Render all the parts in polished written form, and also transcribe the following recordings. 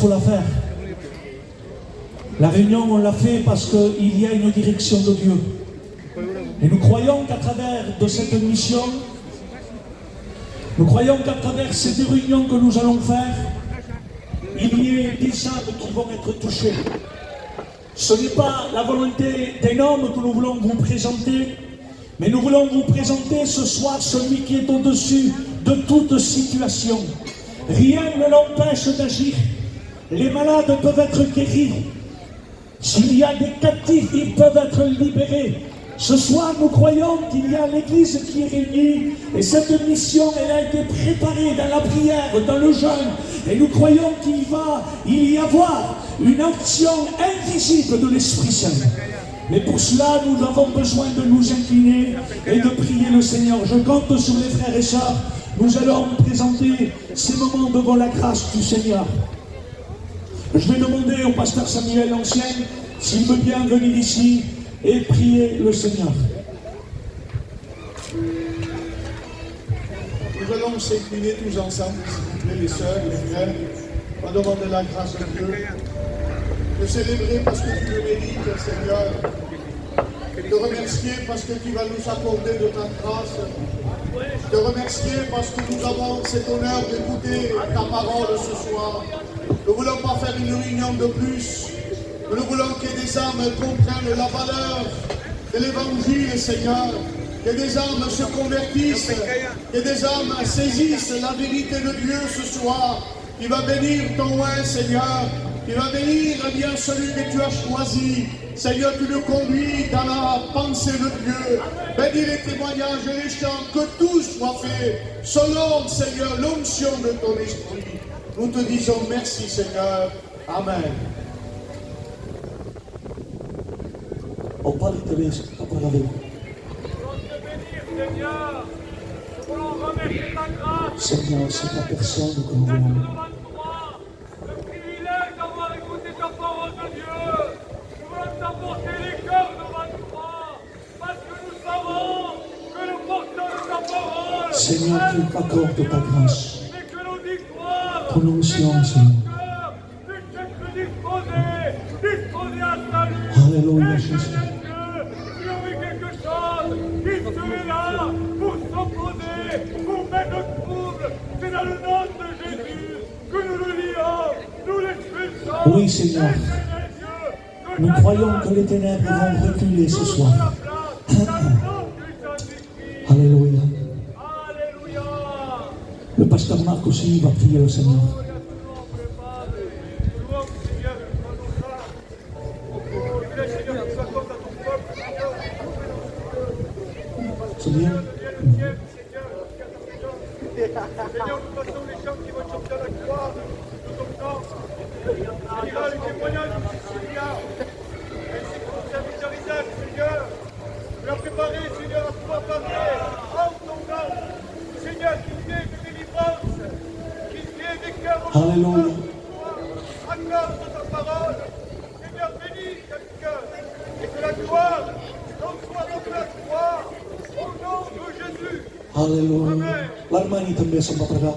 faut la faire. La réunion, on l'a fait parce qu'il y a une direction de Dieu. Et nous croyons qu'à travers de cette mission, nous croyons qu'à travers ces deux réunions que nous allons faire, il y ait des âmes qui vont être touchées. Ce n'est pas la volonté d'un homme que nous voulons vous présenter, mais nous voulons vous présenter ce soir celui qui est au-dessus de toute situation. Rien ne l'empêche d'agir. Les malades peuvent être guéris. S'il y a des captifs, ils peuvent être libérés. Ce soir, nous croyons qu'il y a l'Église qui est réunie et cette mission, elle a été préparée dans la prière, dans le jeûne. Et nous croyons qu'il va y avoir une action invisible de l'Esprit Saint. Mais pour cela, nous avons besoin de nous incliner et de prier le Seigneur. Je compte sur les frères et sœurs. Nous allons présenter ces moments devant la grâce du Seigneur. Je vais demander au pasteur Samuel Ancien s'il veut bien venir ici et prier le Seigneur. Nous allons s'incliner tous ensemble, s'il vous plaît, les sœurs, les frères, en demandant la grâce de Dieu, de célébrer parce que tu le mérites, Seigneur, de remercier parce que tu vas nous accorder de ta grâce, de remercier parce que nous avons cet honneur d'écouter ta parole ce soir. Nous ne voulons pas faire une réunion de plus. Nous voulons que des âmes comprennent la valeur de l'évangile, Seigneur. Que des âmes se convertissent. Que des âmes saisissent la vérité de Dieu ce soir. Qui va bénir ton oin, Seigneur. Qui va bénir bien celui que tu as choisi. Seigneur, tu le conduis dans la pensée de Dieu. Bénis les témoignages et les chants. Que tout soit fait selon, Seigneur, l'onction de ton esprit. Nous te disons merci, Seigneur. Amen. On parle italiano, après la vie. Seigneur, c'est ta personne que nous voulons. Le privilège d'avoir écouté ta parole de Dieu. Nous voulons t'apporter les cœurs devant toi. Parce que nous savons que le porteur de ta parole. Seigneur, tu accordes ta grâce. Mais que nos victoires. Ton onction, Seigneur. Puissent être disposées à salut. Alléluia, Jésus. Tu as vu quelque chose qui serait là pour s'opposer, pour mettre au trouble. C'est dans le nom de Jésus que nous le lions, nous l'expulsons. Oui, Seigneur. Nous croyons que les ténèbres vont reculer ce soir. Alléluia. Le pasteur Marc aussi va prier le Seigneur. C'est bien. Seigneur, nous passons les chants qui vont chanter à la gloire de ton temps. Il dira les témoignages de Seigneur. Ainsi que ton serviteur Isaac, Seigneur. Tu l'as préparé, Seigneur, à pouvoir parler en ton nom. Seigneur, qu'il y ait de délivrance, qu'il y ait des cœurs Alléluia. accorde ta parole. Seigneur, bénis chaque cœur. Et que la gloire non soit donc la gloire. Au nom de Jésus. Alléluia. L'Armani també se'n va pregar.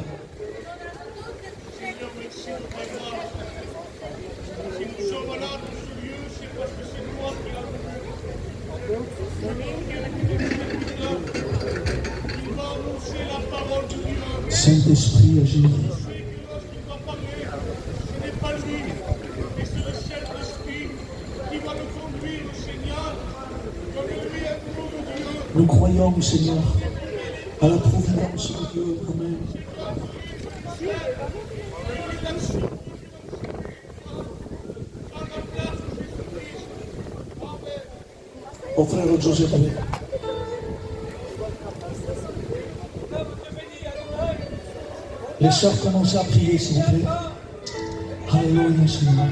Saint-Esprit agit. Nous croyons, Seigneur, à la providence de Dieu. Amen. Au frère Joseph. Les sœurs commencent à prier, s'il vous plaît. Alléluia, Seigneur.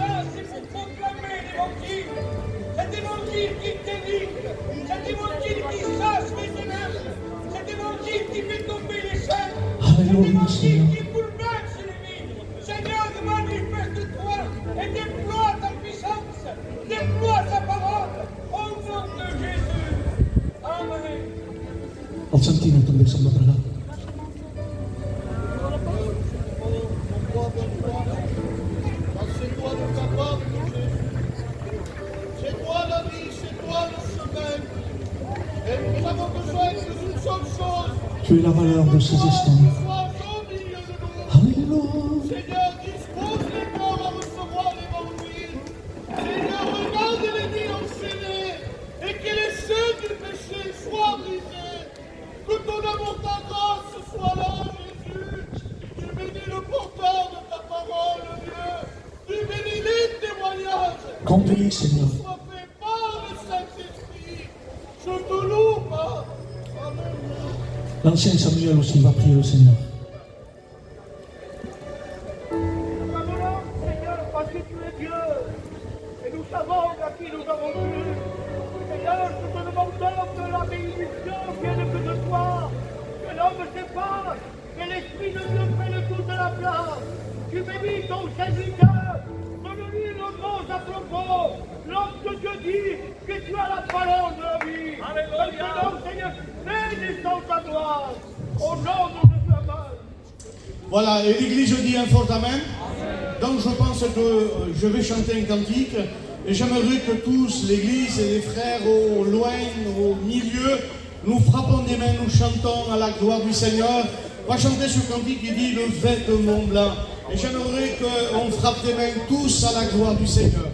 Cet évangile qui délivre, cet évangile qui chasse les ténèbres, cet évangile qui fait tomber les chaînes, Alléluia, Seigneur. qui bouleverse les vies. Seigneur, manifeste-toi et déploie ta puissance, déploie ta parole au nom de Jésus. Amen. El Santino també se'n va pregar. Tu es la valeur de ces instants. Alléluia. Seigneur, dispose les cœurs à recevoir l'évangile. Seigneur, regarde les vies enchaînées et que les chaînes du péché soient brisées. Que ton amour, ta grâce soit là, Jésus. Tu bénis le porteur de ta parole, Dieu. Tu bénis les témoignages. Conduis, Seigneur. Sois fait par le Saint-Esprit. Je te loue, Père. Alléluia. L'ancien Samuel aussi va prier le Seigneur. Nous t'adorons, Seigneur, parce que tu es Dieu. Et nous savons à qui nous avons cru. Seigneur, nous te demandons que la bénédiction vienne que de toi. Que l'homme s'efface. Que l'Esprit de Dieu prenne toute la place. Tu bénis ton serviteur. Donne-lui le mot à propos. L'homme de Dieu dit que tu as la parole de la vie. Maintenant, Seigneur, fais descendre ta gloire. Au nom de Jésus. Amen. Voilà, et l'Église dit un fort amen. Donc je pense que je vais chanter un cantique. Et j'aimerais que tous, l'Église et les frères au loin, au milieu, nous frappons des mains, nous chantons à la gloire du Seigneur. On va chanter ce cantique qui dit le vêtement blanc. Et j'aimerais qu'on frappe des mains tous à la gloire du Seigneur.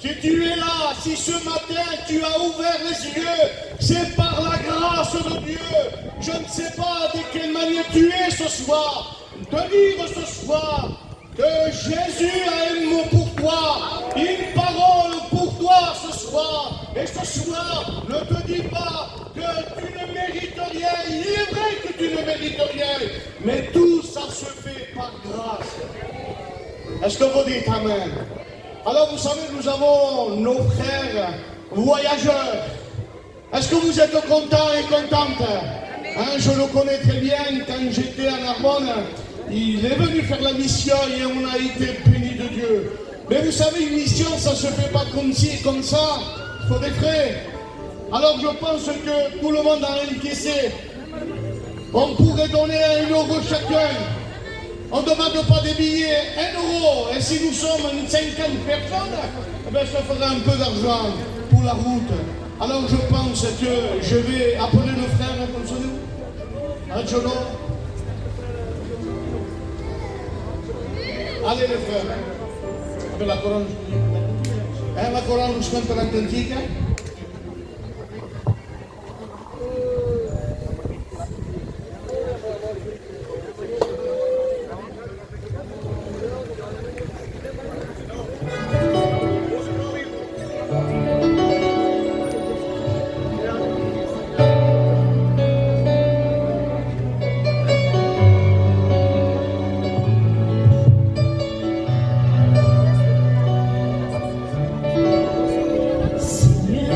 Si tu es là, si ce matin tu as ouvert les yeux, c'est par la grâce de Dieu. Je ne sais pas de quelle manière tu es ce soir. De dire ce soir que Jésus a un mot pour toi, une parole pour toi ce soir. Et ce soir, ne te dis pas que tu ne mérites rien. Il est vrai que tu ne mérites rien, mais tout ça se fait par grâce. Est-ce que vous dites Amen? Alors vous savez, nous avons nos frères voyageurs. Est-ce que vous êtes contents et contentes? Je le connais très bien, quand j'étais à Narbonne, il est venu faire la mission et on a été bénis de Dieu. Mais vous savez, une mission, ça ne se fait pas comme ci, comme ça, il faut des frais. Alors je pense que tout le monde a encaissé. On pourrait donner 1 euro chacun. On ne demande pas des billets, 1 euro. Et si nous sommes 50 personnes, eh bien, ça fera un peu d'argent pour la route. Alors je pense que je vais appeler le frère, comme ça nous. Angelo. Allez les frères. Per la corona. La corona non sconta l'antica. Seigneur,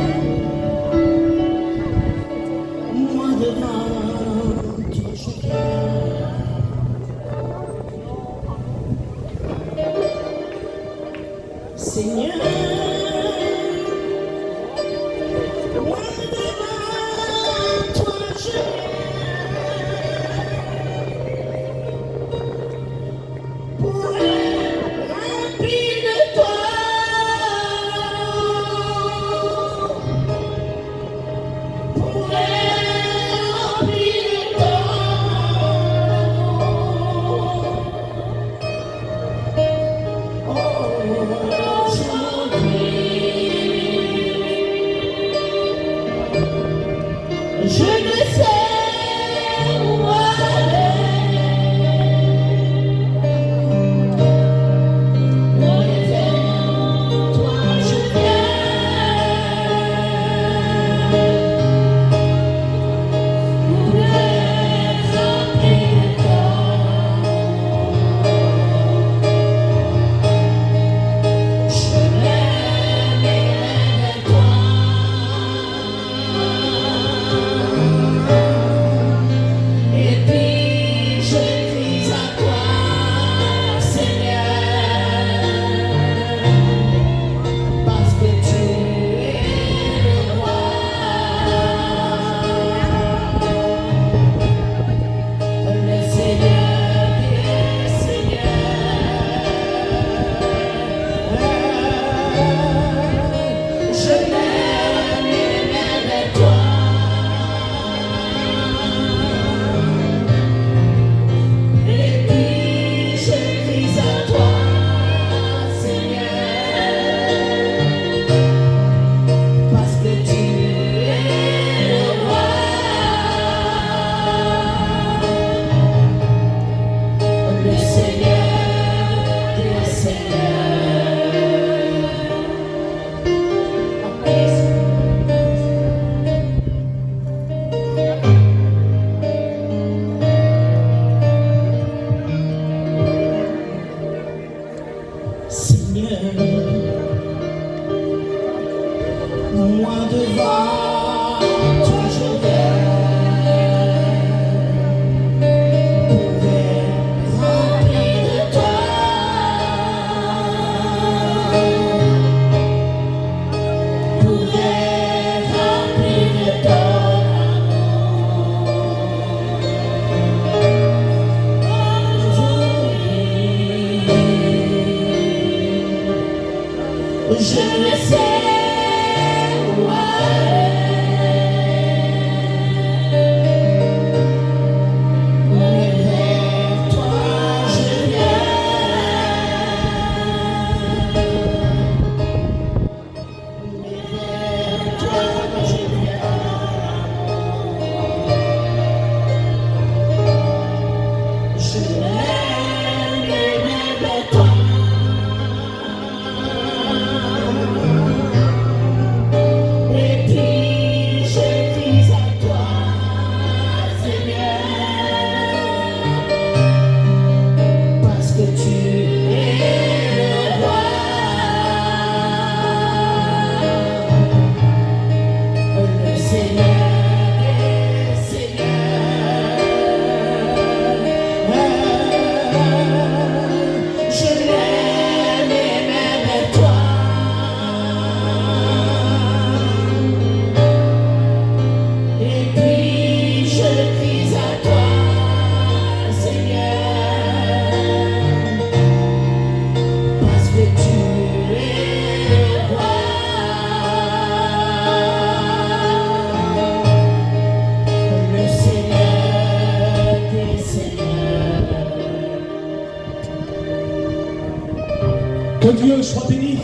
Que Dieu soit béni.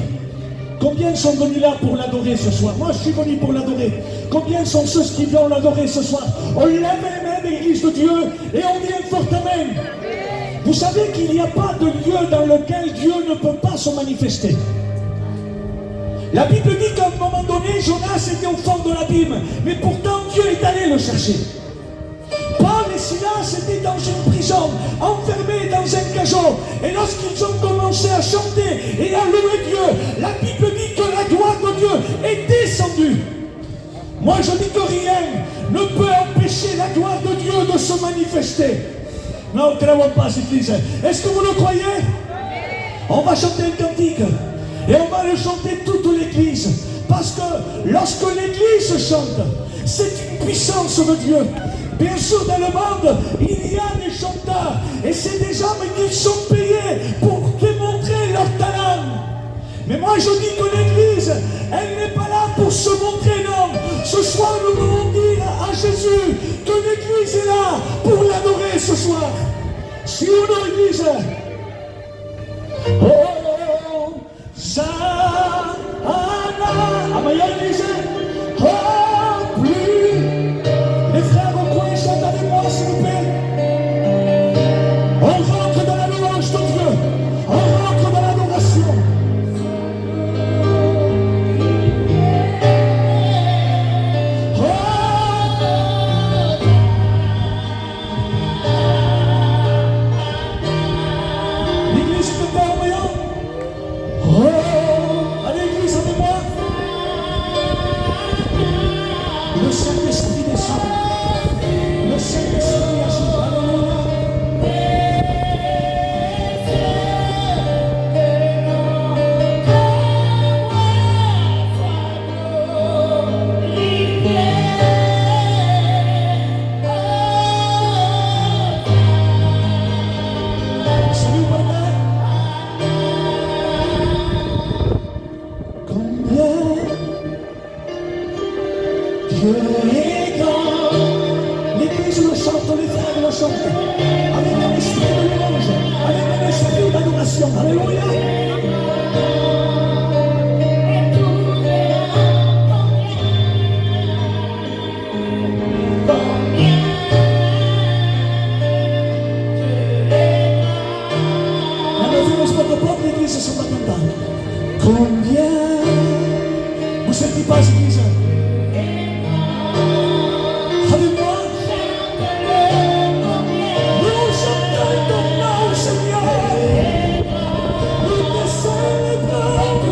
Combien sont venus là pour l'adorer ce soir? Moi, je suis venu pour l'adorer. Combien sont ceux qui viennent l'adorer ce soir? On lève les mains de l'Église de Dieu et on dit un fort Amen. Vous savez qu'il n'y a pas de lieu dans lequel Dieu ne peut pas se manifester. La Bible dit qu'à un moment donné, Jonas était au fond de l'abîme, mais pourtant Dieu est allé le chercher. Paul et Silas étaient dans une prison, enfermés dans un cachot. Et lorsqu'ils ont commencé à chanter et à louer Dieu, la Bible dit que la gloire de Dieu est descendue. Moi je dis que rien ne peut empêcher la gloire de Dieu de se manifester. Non, ne croyons pas cette église. Est-ce que vous le croyez? On va chanter un cantique. Et on va le chanter toute l'église. Parce que lorsque l'église chante, c'est une puissance de Dieu. Bien sûr, dans le monde, il y a des chanteurs. Et c'est des hommes qui sont payés pour démontrer leur talent. Mais moi, je dis que l'église, elle n'est pas là pour se montrer, non. Ce soir, nous voulons dire à Jésus que l'église est là pour l'adorer ce soir. Si on a l'église, oh, Zahana, à ma église, oh, plus. Les frères au coin, chantent avec moi, s'il vous plaît. On rentre dans la louange de Dieu. On rentre dans l'adoration. L'église est pas en voyant. Oh, à l'église avec moi. Le Saint-Esprit descend. Le Saint-Esprit agit. Alléluia. Salut, Papa. Combien Dieu est grand. L'église le chante, les frères le chantent. Avec un esprit de louange, avec un esprit d'adoration. Alléluia. La maison est pas de porte, l'église se bat content. Combien vous sentez pas l'église? Avec moi, nous chantons ton nom, Seigneur. Nous te célébrons.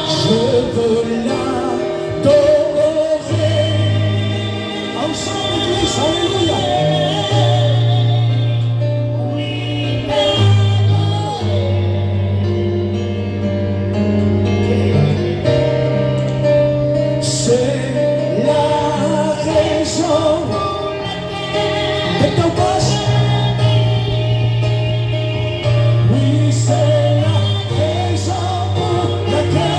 Je veux l'adorer. Ensemble, l'église, alléluia. C'est la raison de ta voix. Oui, c'est la raison pour laquelle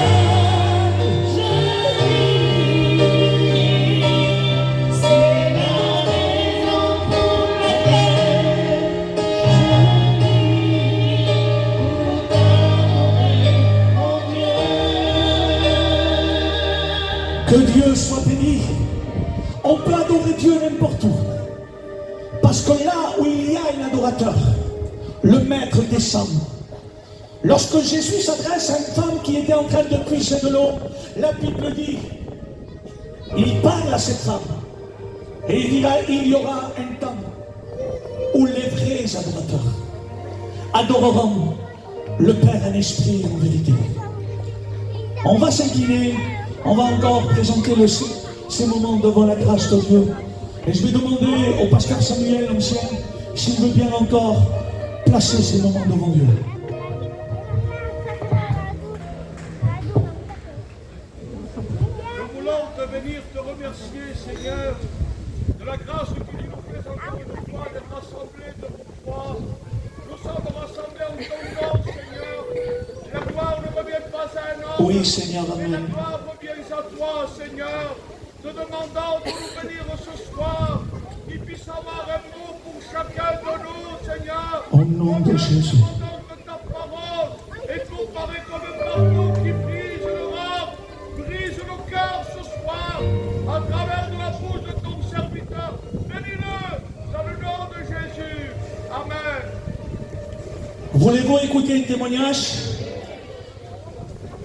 que Dieu soit béni. On peut adorer Dieu n'importe où. Parce que là où il y a un adorateur, le maître descend. Lorsque Jésus s'adresse à une femme qui était en train de puiser de l'eau, la Bible dit, il parle à cette femme. Et il dira, il y aura un temps où les vrais adorateurs adoreront le Père en esprit et en vérité. On va s'incliner, on va encore présenter ces moments devant la grâce de Dieu. Et je vais demander au pasteur Samuel, l'ancien, s'il veut bien encore placer ces moments devant Dieu. Nous voulons te venir te remercier, Seigneur, de la grâce que tu nous fais encore une fois d'être rassemblés devant toi. Nous sommes rassemblés en ton nom, Seigneur. La gloire ne revient pas à un homme. Oui, Seigneur, Mais la amen. gloire revient à toi, Seigneur. te demandant de nous bénir ce soir, qu'il puisse avoir un mot pour chacun de nous, Seigneur. Au nom de Jésus. Que ta parole est comparée comme un marteau qui brise l'Europe, brise nos cœurs ce soir, à travers de la bouche de ton serviteur. Bénis-le dans le nom de Jésus. Amen. Voulez-vous écouter un témoignage?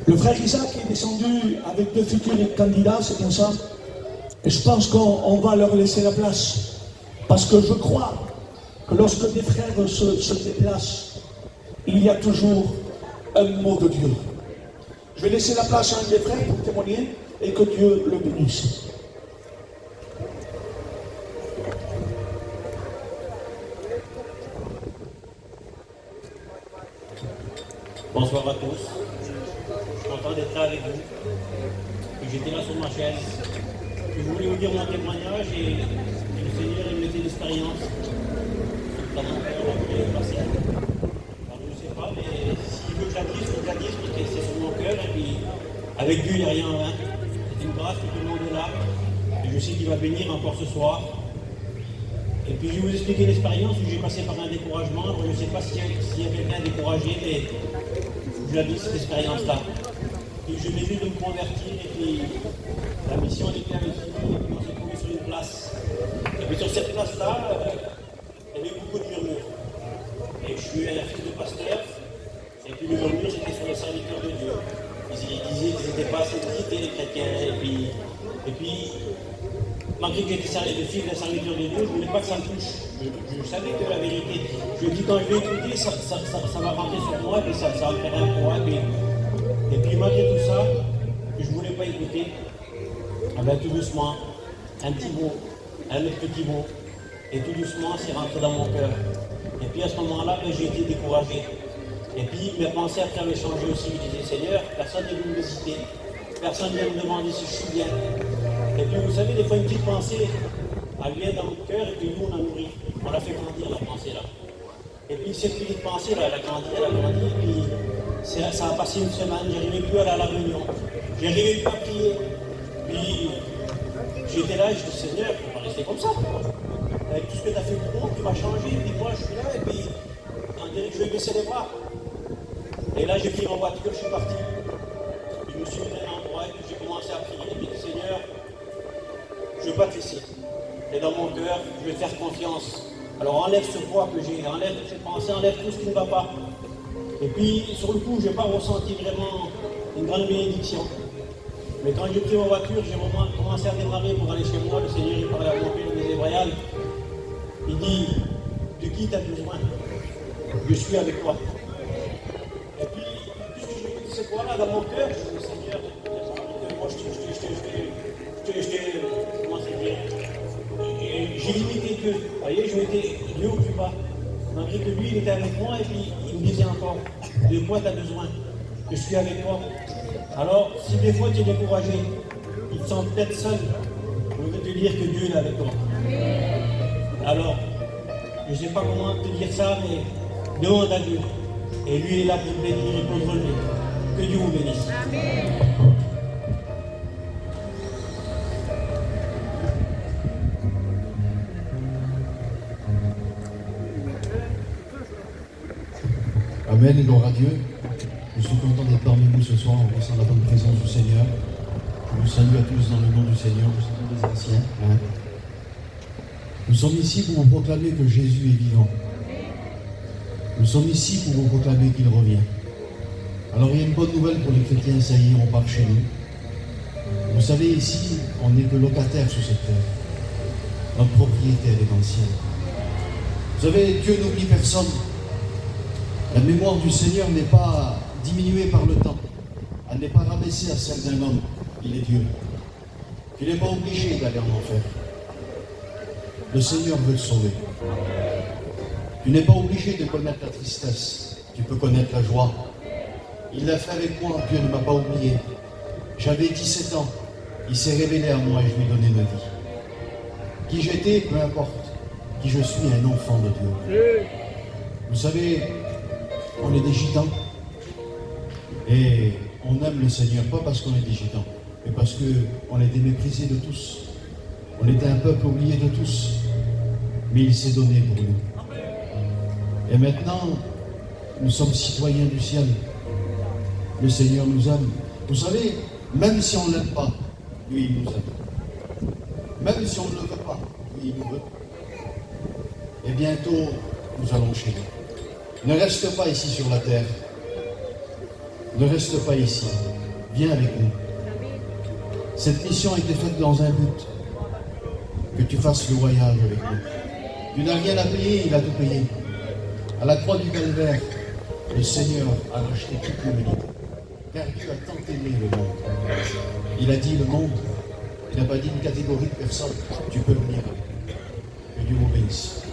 Le frère Isaac est descendu avec deux futurs candidats, c'est bien ça? Et je pense qu'on va leur laisser la place. Parce que je crois que lorsque des frères se déplacent, il y a toujours un mot de Dieu. Je vais laisser la place à un des frères pour témoigner et que Dieu le bénisse. Bonsoir à tous. Je suis content d'être là avec vous. J'étais là sur ma chaise. Je voulais vous dire mon témoignage et le Seigneur il me mettait l'expérience. Dans mon cœur, là, je l'ai passé. Alors je ne sais pas, mais s'il veut que j'attise, parce que c'est sur mon cœur. Et puis avec Dieu, il n'y a rien en vain. C'est une grâce que tout le monde est là. Et je sais qu'il va bénir encore ce soir. Et puis je vais vous expliquer l'expérience où j'ai passé par un découragement. Alors, je ne sais pas s'il y a quelqu'un découragé, mais je l'ai dit cette expérience-là. Et je venais juste de me convertir et puis la mission était avec lui et puis on s'est trouvé sur une place. Et puis sur cette place-là, il y avait beaucoup de murmures. Et je suis un fils de pasteur et puis le murmure c'était sur les serviteurs de Dieu. Ils disaient qu'ils n'étaient pas assez visités les chrétiens et puis malgré que j'étais le fils d'un serviteur de Dieu, je ne voulais pas que ça me touche. Je savais que la vérité, je dis quand je vais écouter, ça va rentrer sur moi, et puis ça va me faire un poids. Et puis malgré tout ça, que je ne voulais pas écouter, tout doucement, un petit mot, un autre petit mot, et tout doucement, c'est rentré dans mon cœur. Et puis à ce moment-là, j'ai été découragé. Et puis mes pensées après avaient changé aussi. Je disais, Seigneur, personne n'est venu me visiter, personne ne vient me demander si je suis bien. Et puis vous savez, des fois une petite pensée, elle vient dans notre cœur et puis nous on la nourrit. On la fait grandir la pensée là. Et puis cette petite pensée là, elle a grandi, et puis ça a passé une semaine, j'arrivais plus à aller à la réunion. J'arrivais plus à prier. Puis j'étais là et je dis Seigneur, on va rester comme ça. Avec tout ce que tu as fait pour moi, tu vas changer, puis moi je suis là et puis on dirait que je vais baisser les bras. Et là j'ai pris ma voiture, je suis parti. Puis je me suis mis à un endroit et puis j'ai commencé à prier. Et puis Seigneur, je ne veux pas te laisser. Et dans mon cœur, je vais te faire confiance. Alors enlève ce poids que j'ai, enlève toutes ces pensées, enlève tout ce qui ne va pas. Et puis sur le coup, je n'ai pas ressenti vraiment une grande bénédiction. Mais quand j'ai pris ma voiture, j'ai commencé à démarrer pour aller chez moi. Le Seigneur il parlait à mon père, il disait Brian, il dit, de qui tu as besoin? Je suis avec toi. Et puis, tout ce que j'ai dit, c'est quoi là dans mon cœur? Je dis Seigneur, moi comment c'est dire? J'ai limité Dieu. Vous voyez, je mettais Dieu au plus bas. Malgré que lui, il était avec moi et puis il me disait encore, de quoi tu as besoin? Je suis avec toi. Alors, si des fois tu es découragé, tu te sens peut-être seul, je veux te dire que Dieu est avec toi. Alors, je ne sais pas comment te dire ça, mais demande à Dieu. Et lui, il est là pour te bénir et pour te relever. Que Dieu vous bénisse. Amen. Amen, gloire à Dieu. Je suis content d'être parmi vous ce soir en ressentant la bonne présence du Seigneur. Je vous salue à tous dans le nom du Seigneur, vous êtes des anciens. Hein. Nous sommes ici pour vous proclamer que Jésus est vivant. Nous sommes ici pour vous proclamer qu'il revient. Alors il y a une bonne nouvelle pour les chrétiens, ça y est, on part chez nous. Vous savez, ici, on n'est que locataire sur cette terre. Notre propriété, elle est ancienne. Vous savez, Dieu n'oublie personne. La mémoire du Seigneur n'est pas diminuée par le temps. Elle n'est pas rabaissée à celle d'un homme. Il est Dieu. Il n'est pas obligé d'aller en enfer. Le Seigneur veut te sauver. Tu n'es pas obligé de connaître la tristesse. Tu peux connaître la joie. Il l'a fait avec moi. Dieu ne m'a pas oublié. J'avais 17 ans. Il s'est révélé à moi et je lui ai donné ma vie. Qui j'étais, peu importe. Qui je suis, un enfant de Dieu. Vous savez, on est des gitans et on aime le Seigneur, pas parce qu'on est des gitans, mais parce qu'on était méprisé de tous. On était un peuple oublié de tous, mais il s'est donné pour nous. Et maintenant, nous sommes citoyens du ciel. Le Seigneur nous aime. Vous savez, même si on ne l'aime pas, lui, il nous aime. Même si on ne le veut pas, lui, il nous veut. Et bientôt, nous allons chez lui. Ne reste pas ici sur la terre. Ne reste pas ici. Viens avec nous. Cette mission a été faite dans un but. Que tu fasses le voyage avec nous. Tu n'as rien à payer, il a tout payé. À la croix du Calvaire, le Seigneur a racheté toute l'humanité. Car Dieu a tant aimé le monde. Il a dit le monde. Il n'a pas dit une catégorie de personnes. Tu peux venir avec nous. Que Dieu vous bénisse.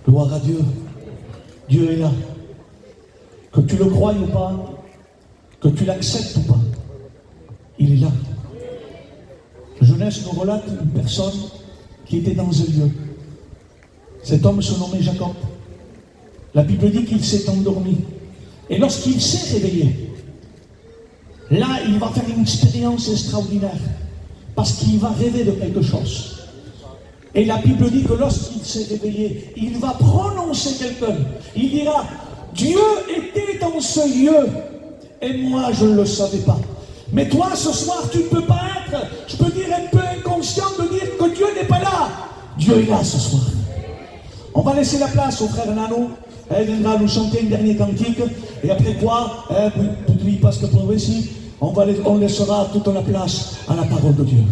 Gloire à Dieu. Dieu est là. Que tu le croies ou pas, que tu l'acceptes ou pas, il est là. Genèse nous relate une personne qui était dans un lieu. Cet homme se nommait Jacob. La Bible dit qu'il s'est endormi. Et lorsqu'il s'est réveillé, là, il va faire une expérience extraordinaire. Parce qu'il va rêver de quelque chose. Et la Bible dit que lorsqu'il s'est réveillé, il va prononcer quelqu'un. Il dira, Dieu était dans ce lieu. Et moi, je ne le savais pas. Mais toi, ce soir, tu ne peux pas être, je peux dire, un peu inconscient de dire que Dieu n'est pas là. Dieu est là ce soir. On va laisser la place au frère Nano. Elle viendra nous chanter un dernier cantique. Et après quoi, parce que pour ici, on laissera toute la place à la parole de Dieu.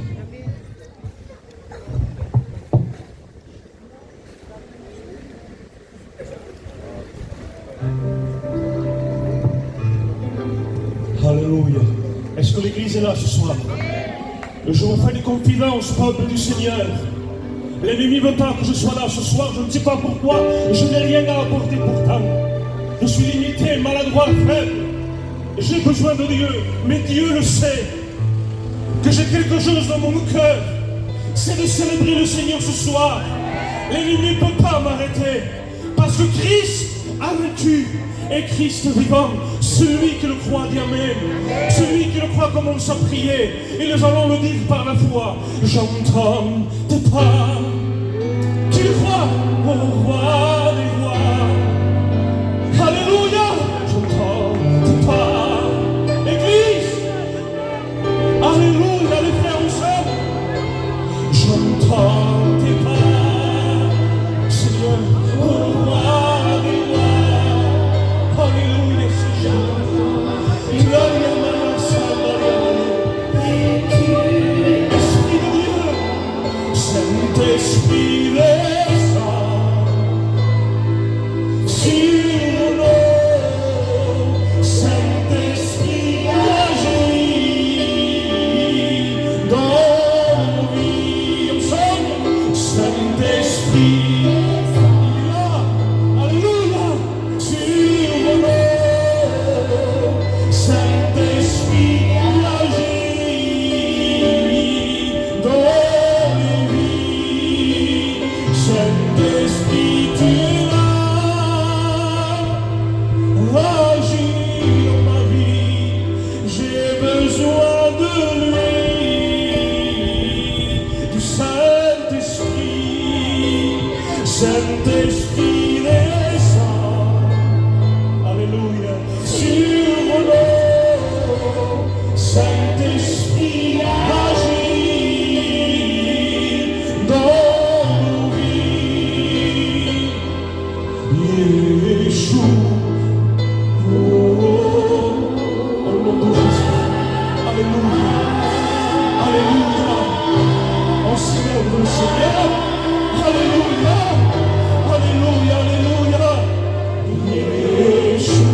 Alléluia. Est-ce que l'église est là ce soir? Je vous fais des confidences, peuple du Seigneur. L'ennemi ne veut pas que je sois là ce soir, je ne sais pas pourquoi, je n'ai rien à apporter pourtant. Je suis limité, maladroit, faible. J'ai besoin de Dieu, mais Dieu le sait. Que j'ai quelque chose dans mon cœur, c'est de célébrer le Seigneur ce soir. L'ennemi ne peut pas m'arrêter, parce que Christ a vaincu. Et Christ vivant, celui qui le croit dit Amen. Celui qui le croit commence à prier. Et nous allons le dire par la foi. J'entends tes pas au roi des rois. Alléluia, j'entends toi, Église. Alléluia, les frères et sœurs. J'entends tes pas, Seigneur, au roi des rois. Alléluia, Seigneur. Il y a Esprit de Dieu, Saint-Esprit descend sur nous, Saint-Esprit agit dans nos vies, ensemble, Saint-Esprit. Alléluia, sur nous, Saint-Esprit agit dans nos vies, Saint-Esprit tu vas agir dans ma vie, j'ai besoin de lui, du Saint-Esprit, Saint-Esprit descend, Alléluia, sur nous, Saint-Esprit agit dans nos vies, Yeshua, au nom de Jésus, Alléluia, Alléluia, on célèbre le Seigneur, Alléluia, Alléluia, Alléluia, Yeshua.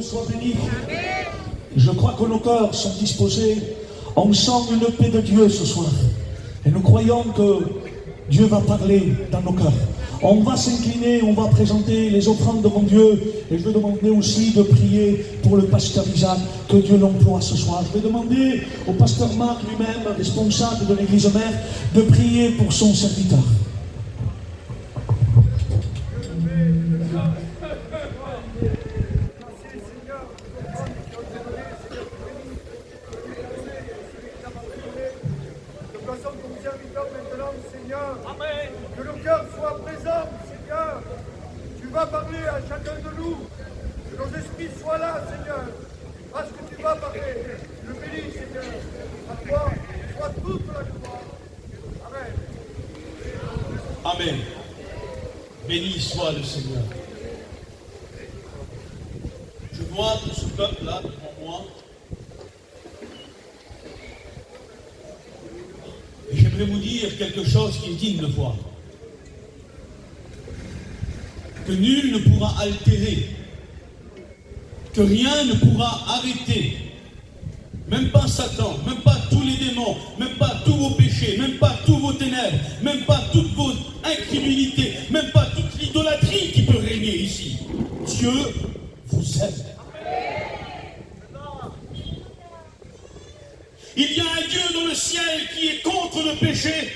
Soit béni. Je crois que nos cœurs sont disposés. On sent une paix de Dieu ce soir. Et nous croyons que Dieu va parler dans nos cœurs. On va s'incliner, on va présenter les offrandes devant Dieu. Et je vais demander aussi de prier pour le pasteur Isaac, que Dieu l'emploie ce soir. Je vais demander au pasteur Marc lui-même, responsable de l'église mère, de prier pour son serviteur. Que le cœur soit présent, Seigneur. Tu vas parler à chacun de nous. Que nos esprits soient là, Seigneur. Parce que tu vas parler. Je bénis, Seigneur. À toi soit toute la gloire. Amen. Amen. Béni soit le Seigneur. Je vois tout ce peuple-là devant moi. Et j'aimerais vous dire quelque chose qui est digne de foi. Que nul ne pourra altérer, que rien ne pourra arrêter, même pas Satan, même pas tous les démons, même pas tous vos péchés, même Il y a un Dieu dans le ciel qui est contre le péché.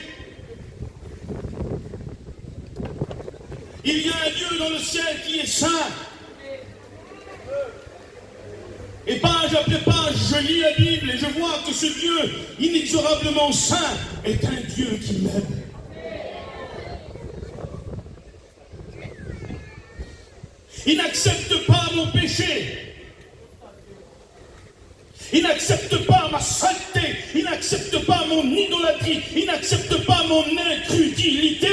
Il y a un Dieu dans le ciel qui est saint. Et page après page, je lis la Bible et je vois que ce Dieu inexorablement saint est un Dieu qui m'aime. Il n'accepte pas mon péché. Il n'accepte pas ma saleté. Il n'accepte pas mon idolâtrie. Il n'accepte pas mon incrédulité.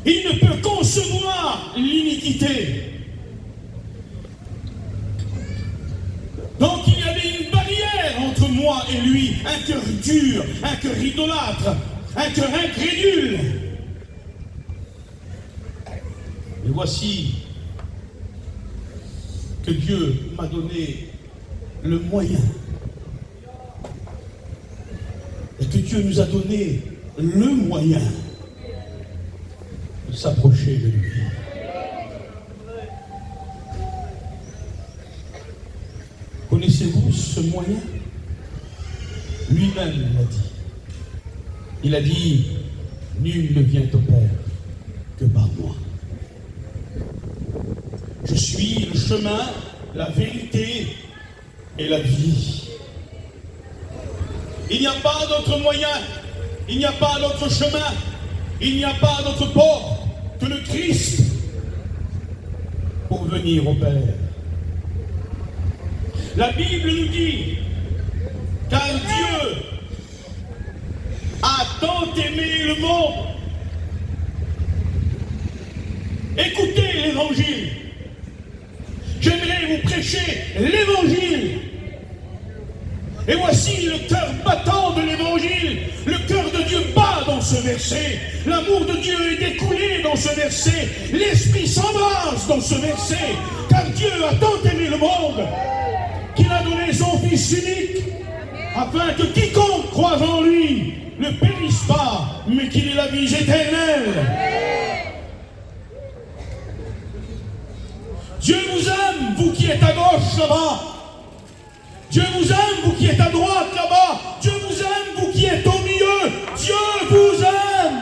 Il ne peut concevoir l'iniquité. Donc il y avait une barrière entre moi et lui, un cœur dur, un cœur idolâtre, un cœur incrédule. Et voici que Dieu m'a donné le moyen, et que Dieu nous a donné le moyen de s'approcher de lui. Connaissez-vous ce moyen? Lui-même l'a dit. Il a dit, nul ne vient au Père que par moi. Je suis le chemin, la vérité et la vie. Il n'y a pas d'autre moyen, il n'y a pas d'autre chemin, il n'y a pas d'autre porte que le Christ pour venir au Père. La Bible nous dit, car Dieu a tant aimé le monde. Écoutez l'Évangile. J'aimerais vous prêcher l'Évangile. Et voici le cœur battant de l'Évangile. Le cœur de Dieu bat dans ce verset. L'amour de Dieu est découlé dans ce verset. L'Esprit s'embrase dans ce verset. Car Dieu a tant aimé le monde qu'il a donné son Fils unique, afin que quiconque croise en lui ne périsse pas, mais qu'il ait la vie éternelle. Dieu vous aime, vous qui êtes à gauche là-bas. Dieu vous aime, vous qui êtes à droite là-bas. Dieu vous aime, vous qui êtes au milieu. Dieu vous aime.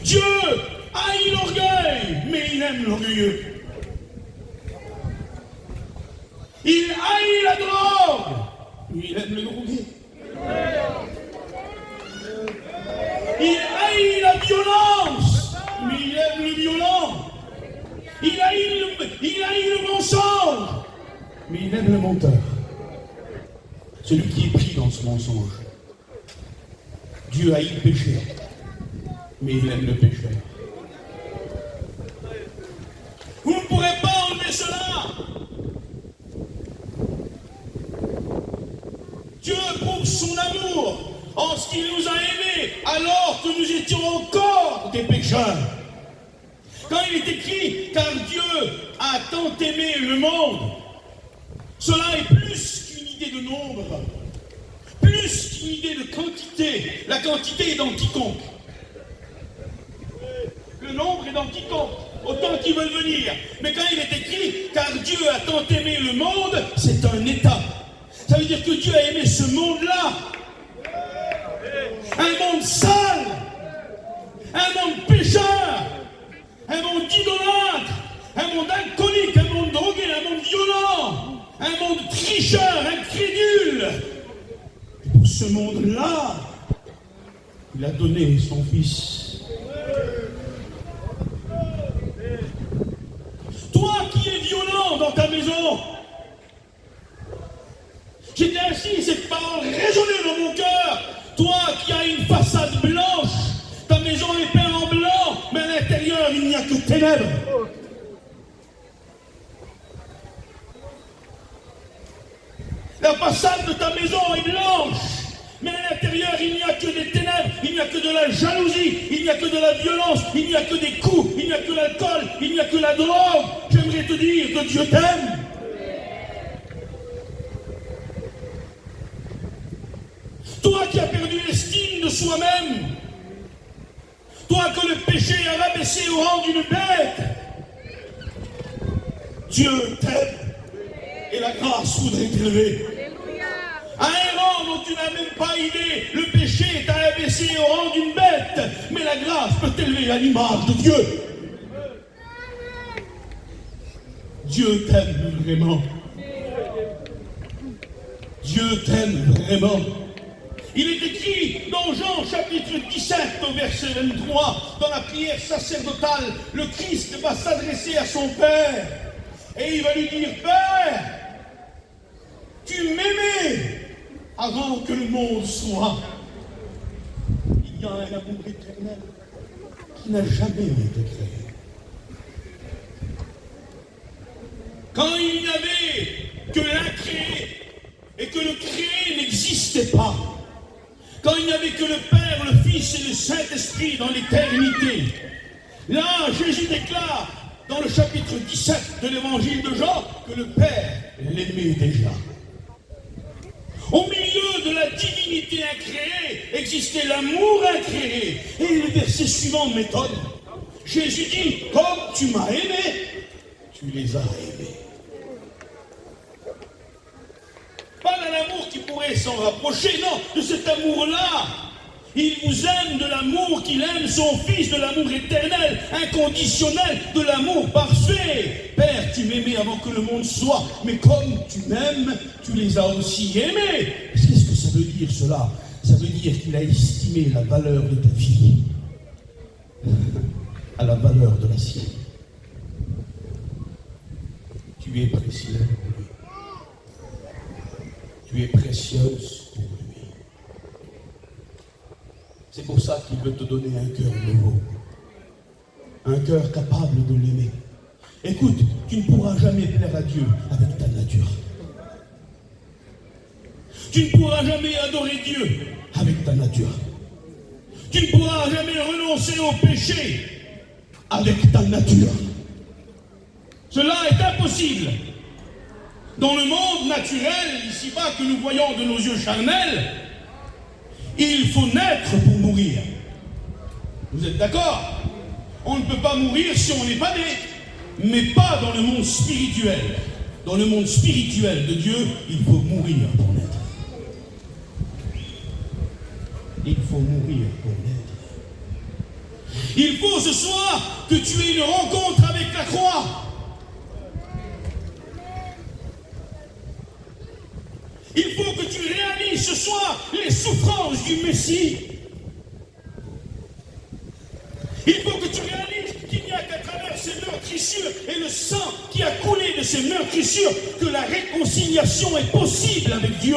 Dieu haït l'orgueil, mais il aime l'orgueilleux. Il haït la drogue, mais il aime le drogué. Il haït la violence, mais il aime le violent. Il haït le mensonge, mais il aime le menteur. Celui qui est pris dans ce mensonge. Dieu haït le péché, mais il aime le pécheur. Vous ne pourrez pas enlever cela. Dieu prouve son amour en ce qu'il nous a aimés alors que nous étions encore des pécheurs. Quand il est écrit, car Dieu a tant aimé le monde, cela est plus qu'une idée de nombre, plus qu'une idée de quantité. La quantité est dans quiconque. Le nombre est dans quiconque, autant qu'ils veulent venir. Mais quand il est écrit, car Dieu a tant aimé le monde, c'est un état. Ça veut dire que Dieu a aimé ce monde-là. Un monde sale, un monde pécheur, un monde idolâtre, un monde alcoolique, un monde drogué, un monde violent, un monde tricheur, incrédule. Et pour ce monde-là, il a donné son Fils. Toi qui es violent dans ta maison, j'étais assis, cette parole résonnait dans mon cœur. Toi qui as une façade blanche, ta maison est peinte en blanc, mais à l'intérieur il n'y a que ténèbres. La façade de ta maison est blanche, mais à l'intérieur il n'y a que des ténèbres, il n'y a que de la jalousie, il n'y a que de la violence, il n'y a que des coups, il n'y a que l'alcool, il n'y a que la drogue. J'aimerais te dire que Dieu t'aime. Toi qui as perdu l'estime de soi-même, toi que le péché a rabaissé au rang d'une bête, Dieu t'aime et la grâce voudrait t'élever. À un rang dont tu n'as même pas idée, le péché t'a abaissé au rang d'une bête, mais la grâce peut t'élever à l'image de Dieu. Dieu t'aime vraiment. Dieu t'aime vraiment. Il est écrit dans Jean chapitre 17 au verset 23, dans la prière sacerdotale, le Christ va s'adresser à son Père et il va lui dire, Père, tu m'aimais avant que le monde soit. Il y a un amour éternel qui n'a jamais été créé. Quand il n'y avait que l'incréé et que le créé n'existait pas, quand il n'y avait que le Père, le Fils et le Saint-Esprit dans l'éternité, là, Jésus déclare dans le chapitre 17 de l'évangile de Jean que le Père l'aimait déjà. Au milieu de la divinité incréée existait l'amour incréé. Et le verset suivant m'étonne. Jésus dit, comme tu m'as aimé, tu les as aimés. Pas d'un amour qui pourrait s'en rapprocher, non, de cet amour-là. Il vous aime de l'amour qu'il aime son Fils, de l'amour éternel, inconditionnel, de l'amour parfait. Père, tu m'aimais avant que le monde soit, mais comme tu m'aimes, tu les as aussi aimés. Qu'est-ce que ça veut dire cela? Ça veut dire qu'il a estimé la valeur de ta vie à la valeur de la sienne. Tu es précieux pour lui. Tu es précieuse pour lui. C'est pour ça qu'il veut te donner un cœur nouveau. Un cœur capable de l'aimer. Écoute, tu ne pourras jamais plaire à Dieu avec ta nature. Tu ne pourras jamais adorer Dieu avec ta nature. Tu ne pourras jamais renoncer au péché avec ta nature. Cela est impossible. Dans le monde naturel, ici-bas, que nous voyons de nos yeux charnels, il faut naître pour mourir. Vous êtes d'accord? On ne peut pas mourir si on n'est pas né. Mais pas dans le monde spirituel. Dans le monde spirituel de Dieu, il faut mourir pour naître. Il faut mourir pour naître. Il faut ce soir que tu aies une rencontre avec la croix. Il faut que tu réalises ce soir les souffrances du Messie. Il faut que tu réalises qu'il n'y a qu'à travers ces meurtrissures et le sang qui a coulé de ces meurtrissures que la réconciliation est possible avec Dieu.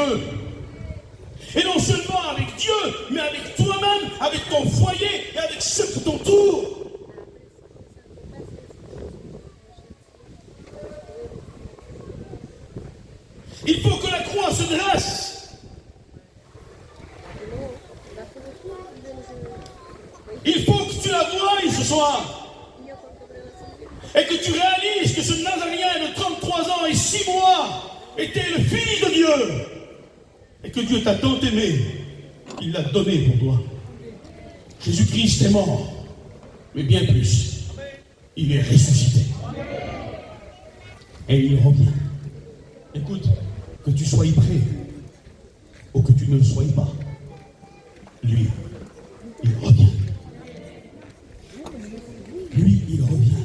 Et non seulement avec Dieu, mais avec toi-même, avec ton foyer et avec ceux qui t'entourent. Il faut que la croix se dresse. Il faut que tu la voies ce soir. Et que tu réalises que ce Nazaréen de 33 ans et 6 mois était le Fils de Dieu. Et que Dieu t'a tant aimé qu'il l'a donné pour toi. Jésus-Christ est mort. Mais bien plus, il est ressuscité. Et il revient. Écoute, que tu sois prêt ou que tu ne le sois pas, lui, il revient. Lui, il revient.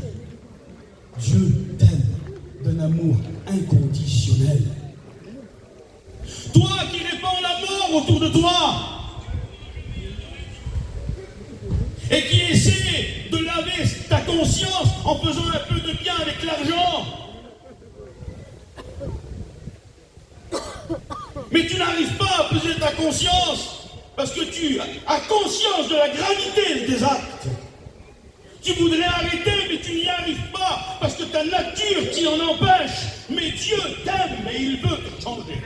Dieu t'aime d'un amour inconditionnel. Toi qui répands la mort autour de toi et qui essaie de laver ta conscience en faisant un peu de bien avec l'argent, mais tu n'arrives pas à peser ta conscience parce que tu as conscience de la gravité de tes actes. Tu voudrais arrêter, mais tu n'y arrives pas parce que ta nature t'y en empêche. Mais Dieu t'aime et il veut te changer.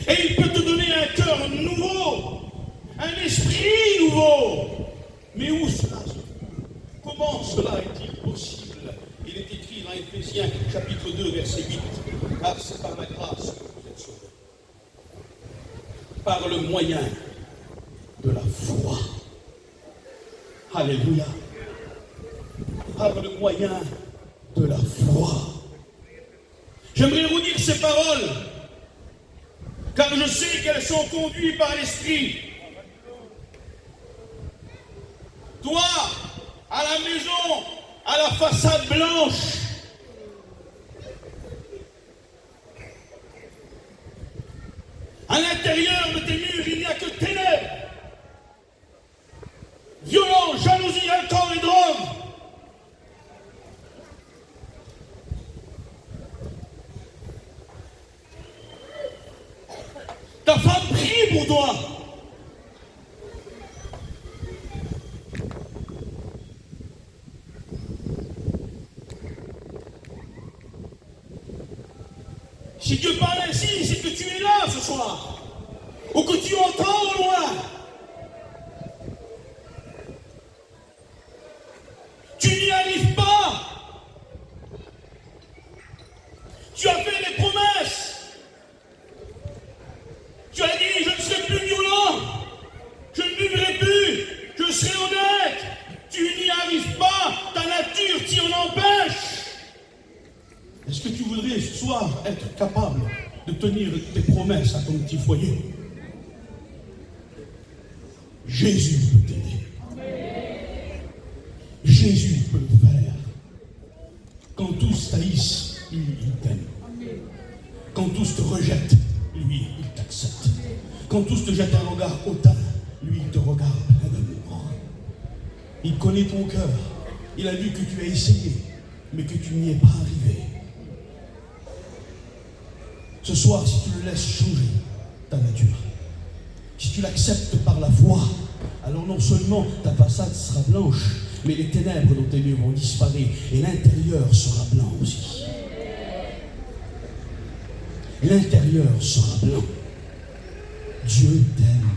Et il peut te donner un cœur nouveau, un esprit nouveau. Mais où cela se trouve? Comment cela est-il possible? Il est écrit dans Éphésiens chapitre 2 verset 8. Car c'est par la grâce que vous êtes sauvés. Par le moyen de la foi. Alléluia. Par le moyen de la foi. J'aimerais redire ces paroles, car je sais qu'elles sont conduites par l'Esprit. Toi, à la maison, à la façade blanche, à l'intérieur de tes murs, il n'y a que ténèbres, violence, jalousie, alcool et drogue. Ta femme prie pour toi. Si Dieu parle ainsi, c'est que tu es là ce soir, ou que tu entends au loin. Tu n'y arrives pas. Tu as fait des promesses. Tu as dit, je ne serai plus violent, je ne buvrai plus, je serai honnête. Tu n'y arrives pas, ta nature t'y en empêche. Est-ce que tu voudrais ce soir être capable de tenir tes promesses à ton petit foyer? Jésus peut t'aider. Jésus peut le faire. Quand tous t'haïssent, lui, il t'aime. Quand tous te rejettent, lui, il t'accepte. Quand tous te jettent un regard hautain, lui, il te regarde plein d'amour. Il connaît ton cœur. Il a vu que tu as essayé, mais que tu n'y es pas arrivé. Ce soir, si tu le laisses changer ta nature, si tu l'acceptes par la foi, alors non seulement ta façade sera blanche, mais les ténèbres dont tes murs vont disparaître et l'intérieur sera blanc aussi. L'intérieur sera blanc. Dieu t'aime.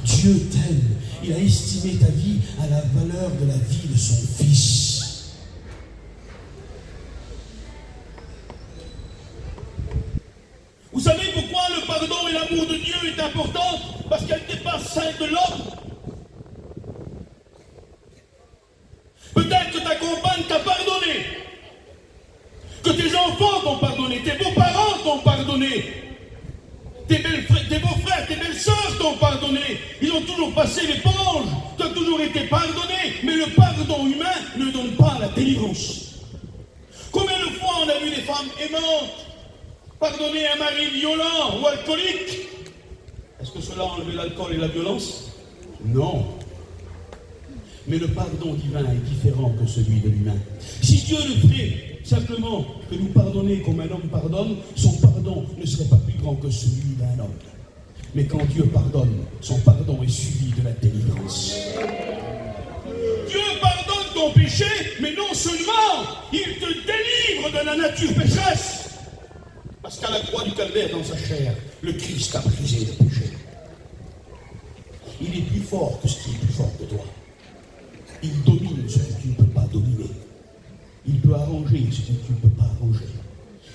Dieu t'aime. Il a estimé ta vie à la valeur de la vie de son Fils. Vous savez pourquoi le pardon et l'amour de Dieu est important? Parce qu'elle dépasse celle de l'homme. Peut-être que ta compagne t'a pardonné, que tes enfants t'ont pardonné, tes beaux-parents t'ont pardonné, tes beaux-frères, tes belles-sœurs t'ont pardonné. Ils ont toujours passé l'éponge, tu as toujours été pardonné, mais le pardon humain ne donne pas la délivrance. Combien de fois on a vu des femmes aimantes pardonner un mari violent ou alcoolique? Est-ce que cela a enlevé l'alcool et la violence? Non. Mais le pardon divin est différent que celui de l'humain. Si Dieu le fait simplement que nous pardonner comme un homme pardonne, son pardon ne serait pas plus grand que celui d'un homme. Mais quand Dieu pardonne, son pardon est suivi de la délivrance. Dieu pardonne ton péché, mais non seulement, il te délivre de la nature pécheresse. Parce qu'à la croix du calvaire, dans sa chair, le Christ a brisé le péché. Il est plus fort que ce qui est plus fort que toi. Il domine ce que tu ne peux pas dominer. Il peut arranger ce que tu ne peux pas arranger.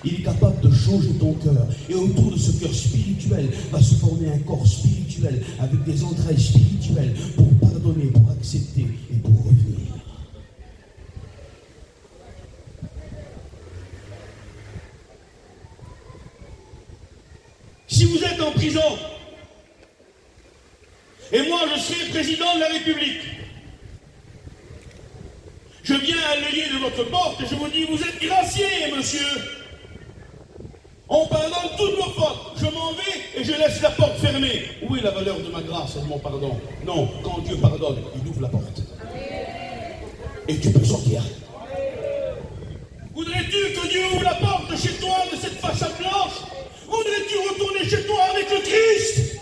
Il est capable de changer ton cœur. Et autour de ce cœur spirituel va se former un corps spirituel avec des entrailles spirituelles pour pardonner, pour accepter et pour revenir. Si vous êtes en prison, et moi je serai président de la République, je viens à l'œillet de votre porte et je vous dis, vous êtes gracié, monsieur. On pardonne toutes vos fautes. Je m'en vais et je laisse la porte fermée. Où est la valeur de ma grâce et de mon pardon? Non, quand Dieu pardonne, il ouvre la porte. Et tu peux sortir. Voudrais-tu que Dieu ouvre la porte de chez toi, de cette façade blanche? Voudrais-tu retourner chez toi avec le Christ?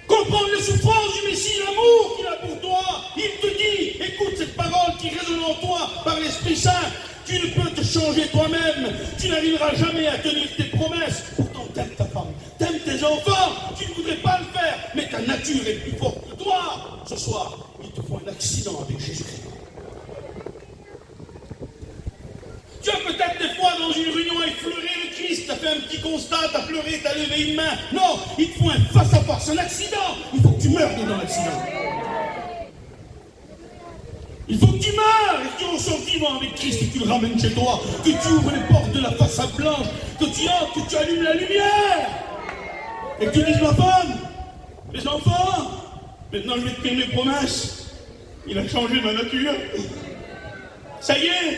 Comprendre les souffrances du Messie, l'amour qu'il a pour toi. Il te dit, écoute cette parole qui résonne en toi par l'Esprit Saint. Tu ne peux te changer toi-même. Tu n'arriveras jamais à tenir tes promesses. Pourtant, t'aimes ta femme, t'aimes tes enfants. Tu ne voudrais pas le faire, mais ta nature est plus forte que toi. Ce soir, il te faut un accident avec Jésus-Christ. Tu as peut-être des fois dans une réunion effleuré le Christ, tu as fait un petit constat, tu as pleuré, tu as levé une main. Non, il te faut un face-à-face, un accident. Il faut que tu meurs dans l'accident. Il faut que tu meurs et que tu es ressorti avec Christ et que tu le ramènes chez toi, que tu ouvres les portes de la façade blanche, que tu entres, que tu allumes la lumière. Et que tu dises, ma femme, mes enfants, maintenant je vais te tenir mes promesses. Il a changé ma nature. Ça y est,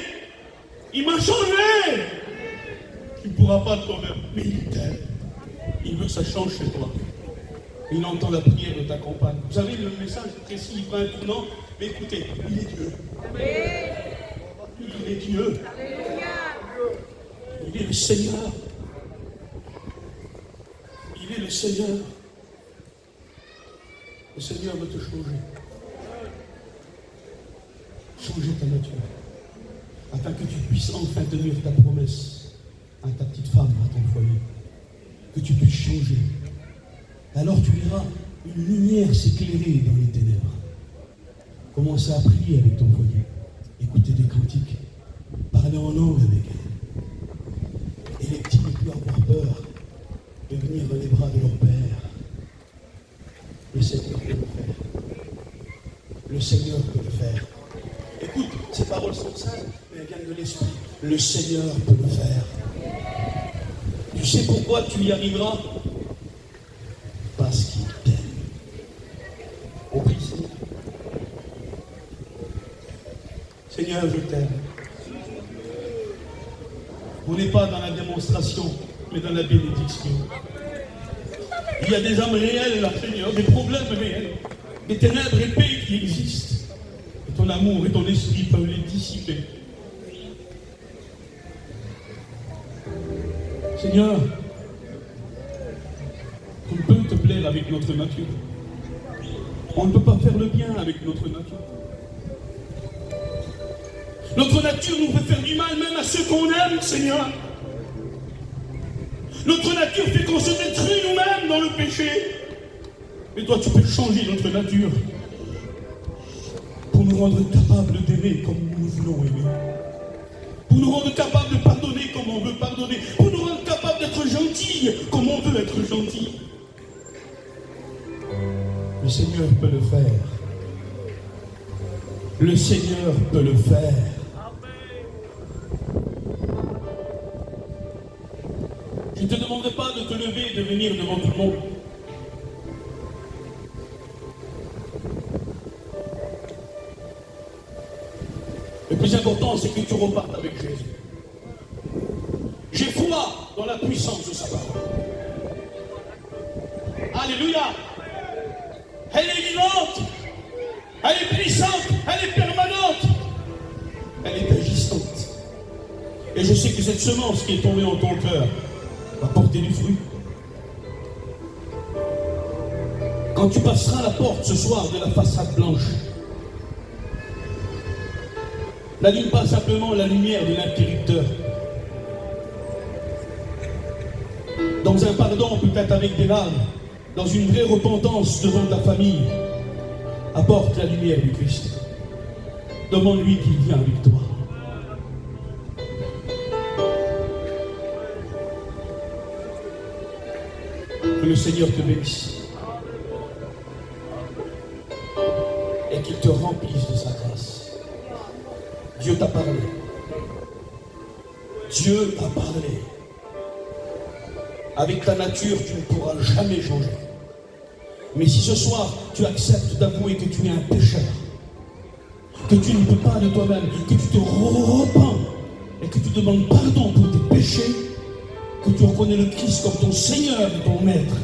il m'a changé. Tu ne pourras pas toi-même, mais il t'aime. Il veut que ça change chez toi. Il entend la prière de ta compagne. Vous savez, le message précis, il prend un tournant, mais écoutez, il est Dieu. Il est Dieu. Il est le Seigneur. Il est le Seigneur. Le Seigneur veut te changer. Changer ta nature. Afin que tu puisses enfin tenir ta promesse à ta petite femme, à ton foyer. Que tu puisses changer. Alors tu verras une lumière s'éclairer dans les ténèbres. Commence à prier avec ton foyer. Écouter des cantiques. Parler en langue avec elle. Et les petits ne plus avoir peur de venir dans les bras de leur Père. Le Seigneur peut le faire. Le Seigneur peut le faire. Écoute, ces paroles sont sales, mais elles viennent de l'Esprit. Le Seigneur peut le faire. Tu sais pourquoi tu y arriveras? Parce qu'il t'aime. On prie, Seigneur. Seigneur, je t'aime. On n'est pas dans la démonstration, mais dans la bénédiction. Il y a des âmes réelles là, Seigneur, des problèmes réels, des ténèbres épais qui existent. Et ton amour et ton esprit peuvent les dissiper. Seigneur, on ne peut te plaire avec notre nature. On ne peut pas faire le bien avec notre nature. Notre nature nous fait faire du mal même à ceux qu'on aime, Seigneur. Notre nature fait qu'on se détruit nous-mêmes dans le péché. Mais toi, tu peux changer notre nature pour nous rendre capables d'aimer comme nous voulons aimer. Pour nous rendre capables de pardonner comme on veut pardonner. Pour nous rendre capables d'être gentils comme on veut être gentils. Le Seigneur peut le faire. Le Seigneur peut le faire. Je ne te demanderai pas de te lever et de venir devant tout le monde. Le plus important, c'est que tu repartes avec Jésus. J'ai foi dans la puissance de sa parole. Alléluia. Elle est vivante. Elle est puissante. Elle est permanente. Elle est agissante. Et je sais que cette semence qui est tombée en ton cœur va porter du fruit. Quand tu passeras la porte ce soir de la façade blanche, n'allume pas simplement la lumière de l'interrupteur. Dans un pardon, peut-être avec des larmes, dans une vraie repentance devant ta famille, apporte la lumière du Christ. Demande-lui qu'il vienne avec toi. Que le Seigneur te bénisse et qu'il te remplisse de sa grâce. Dieu t'a parlé. Dieu t'a parlé. Avec ta nature, tu ne pourras jamais changer. Mais si ce soir, tu acceptes d'avouer que tu es un pécheur, que tu ne peux pas de toi-même, que tu te repens et que tu demandes pardon pour tes péchés, que tu reconnais le Christ comme ton Seigneur et ton Maître,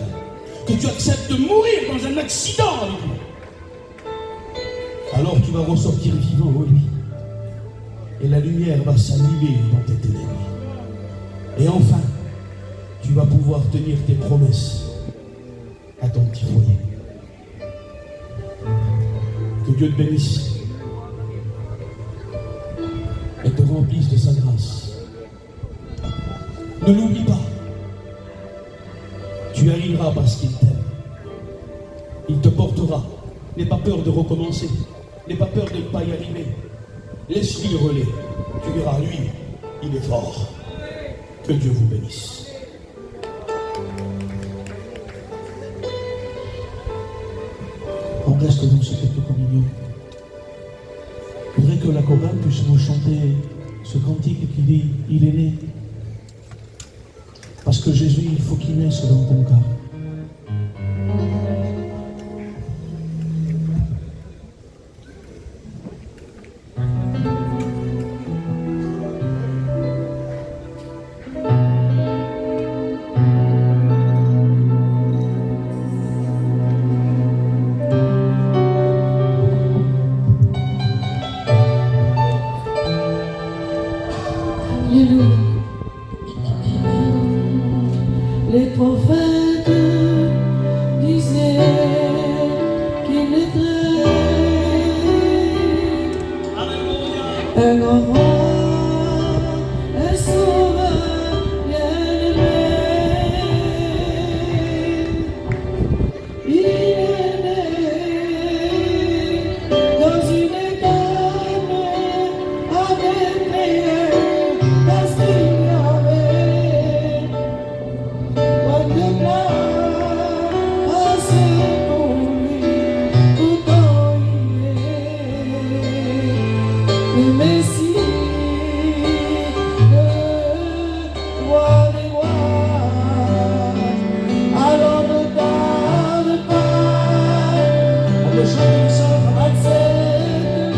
que tu acceptes de mourir dans un accident avec lui, alors tu vas ressortir vivant en lui. Et la lumière va s'allumer dans tes ténèbres. Et enfin, tu vas pouvoir tenir tes promesses à ton petit foyer. Que Dieu te bénisse et te remplisse de sa grâce. Ne l'oublie pas. Tu y arriveras parce qu'il t'aime. Il te portera. N'aie pas peur de recommencer. N'aie pas peur de ne pas y arriver. Laisse-lui le relais. Tu verras, lui, il est fort. Que Dieu vous bénisse. On reste dans ce quelques communion. Je voudrais que la chorale puisse nous chanter ce cantique qui dit « Il est né ». Parce que Jésus, il faut qu'il naisse dans ton cœur. Les prophètes disaient qu'il naîtrait un enfant, un sauveur bien-aimé. Il est né dans une étable avec prière, parce qu'il y avait point de place pour lui, pourtant il est le Messie, le roi des rois. Alors ne tarde pas, accepte-le,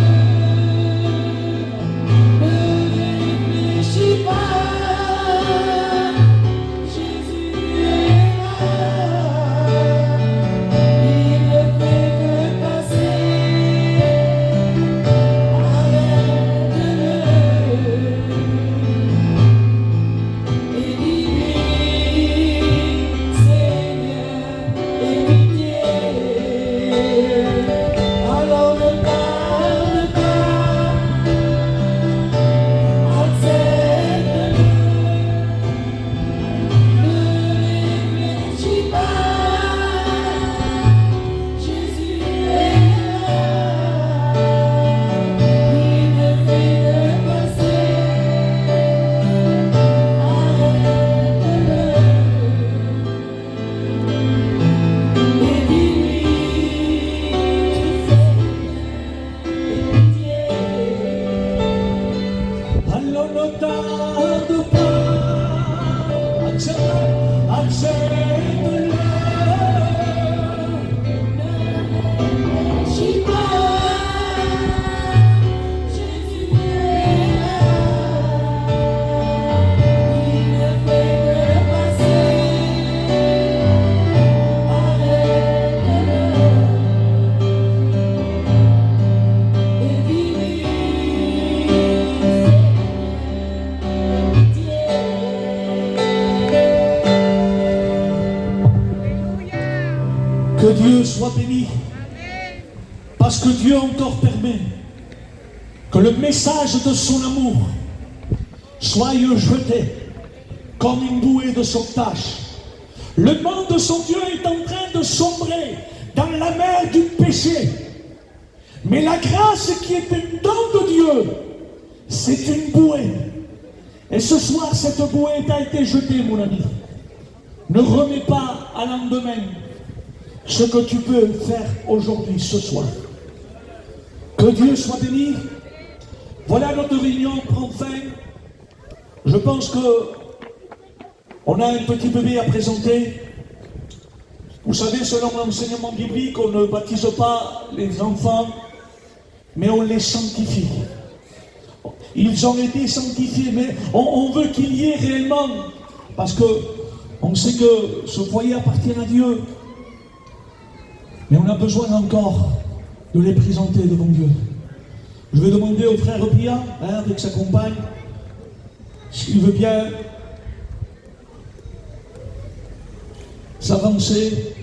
ne réfléchis pas, Jésus est là, il ne fait que passer, arrête-le et dis-lui, Seigneur, aie pitié. Alors ne tarde pas, accepte-le, ne réfléchis pas, Jésus est là, il ne fait que passer, arrête-le et dis-lui, Seigneur, aie pitié. Alors ne tarde pas, accepte-le. J'y pas, Jésus est là, il ne fait que passer, arrête-le et dis-lui, Seigneur, pitié. Que Dieu soit béni. Parce que Dieu encore permet que le message de son amour soit jeté comme une bouée de sauvetage. Le nom de son Dieu est en train de sombrer dans la mer du péché. Mais la grâce qui est un don de Dieu, c'est une bouée. Et ce soir, cette bouée a été jetée, mon ami. Ne remets pas à lendemain ce que tu peux faire aujourd'hui, ce soir. Que Dieu soit béni. Voilà, notre réunion prend fin. Je pense que on a un petit bébé à présenter. Vous savez, selon l'enseignement biblique, on ne baptise pas les enfants, mais on les sanctifie. Ils ont été sanctifiés, mais on veut qu'il y ait réellement, parce que on sait que ce foyer appartient à Dieu, mais on a besoin encore de les présenter devant Dieu. Je vais demander au frère Pia, avec sa compagne, s'il veut bien s'avancer.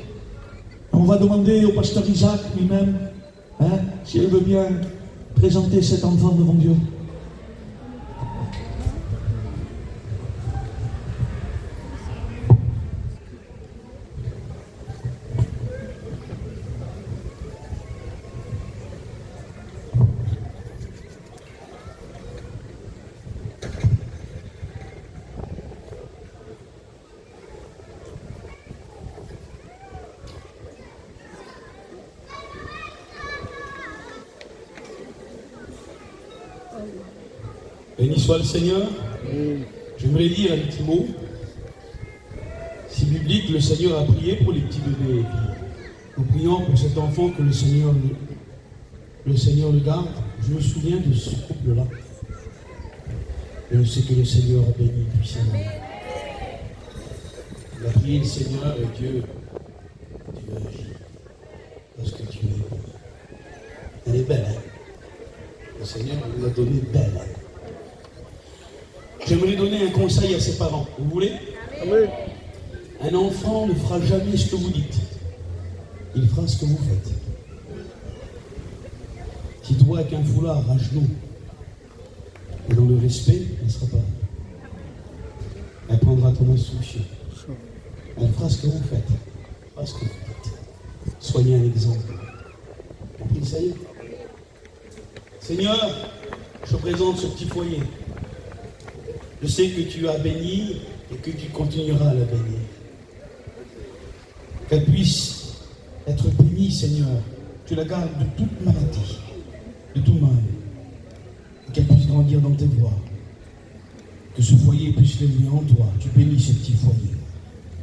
On va demander au pasteur Isaac lui-même, s'il veut bien présenter cet enfant devant Dieu. Béni soit le Seigneur. J'aimerais lire un petit mot. Si biblique, le Seigneur a prié pour les petits bébés. Et puis, nous prions pour cet enfant que le Seigneur le garde. Je me souviens de ce couple-là. Et je sais que le Seigneur a béni puissamment. Il a prié le Seigneur et Dieu agit. Parce que tu es bon. Elle est belle, hein? Le Seigneur nous a donné belle. Hein? J'aimerais donner un conseil à ses parents. Vous voulez? Amen. Un enfant ne fera jamais ce que vous dites. Il fera ce que vous faites. Si toi avec un foulard à genoux et dans le respect, elle ne sera pas là. Elle prendra ton instruction. Elle fera ce que vous faites. Elle fera ce que vous dites. Soyez un exemple. Compris le Seigneur? Seigneur, je présente ce petit foyer. Je sais que tu as béni et que tu continueras à la bénir. Qu'elle puisse être bénie, Seigneur. Tu la gardes de toute maladie, de tout mal. Et qu'elle puisse grandir dans tes voies. Que ce foyer puisse l'élever en toi. Tu bénis ce petit foyer.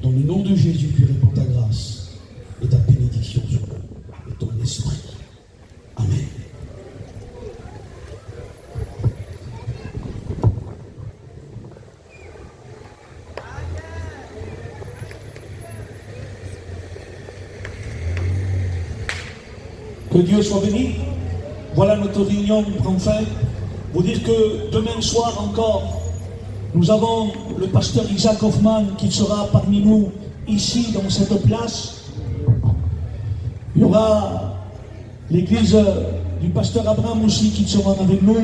Dans le nom de Jésus, tu répands ta grâce et ta bénédiction sur eux et ton esprit. Amen. Que Dieu soit béni. Voilà, notre réunion prend fin. Vous dire que demain soir encore, nous avons le pasteur Isaac Hoffman qui sera parmi nous ici dans cette place. Il y aura l'église du pasteur Abraham aussi qui sera avec nous.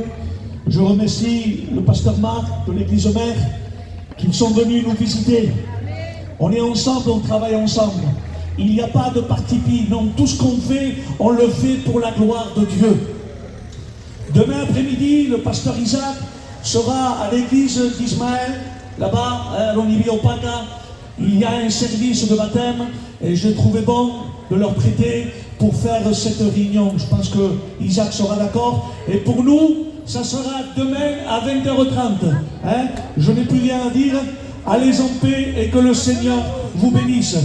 Je remercie le pasteur Marc de l'église mère qui sont venus nous visiter. On est ensemble, on travaille ensemble. Il n'y a pas de parti pris. Non, tout ce qu'on fait, on le fait pour la gloire de Dieu. Demain après-midi, le pasteur Isaac sera à l'église d'Ismaël, là-bas, à l'Oniviopata. Il y a un service de baptême et j'ai trouvé bon de leur prêter pour faire cette réunion. Je pense que Isaac sera d'accord. Et pour nous, ça sera demain à 20h30. Hein? Je n'ai plus rien à dire. Allez en paix et que le Seigneur vous bénisse.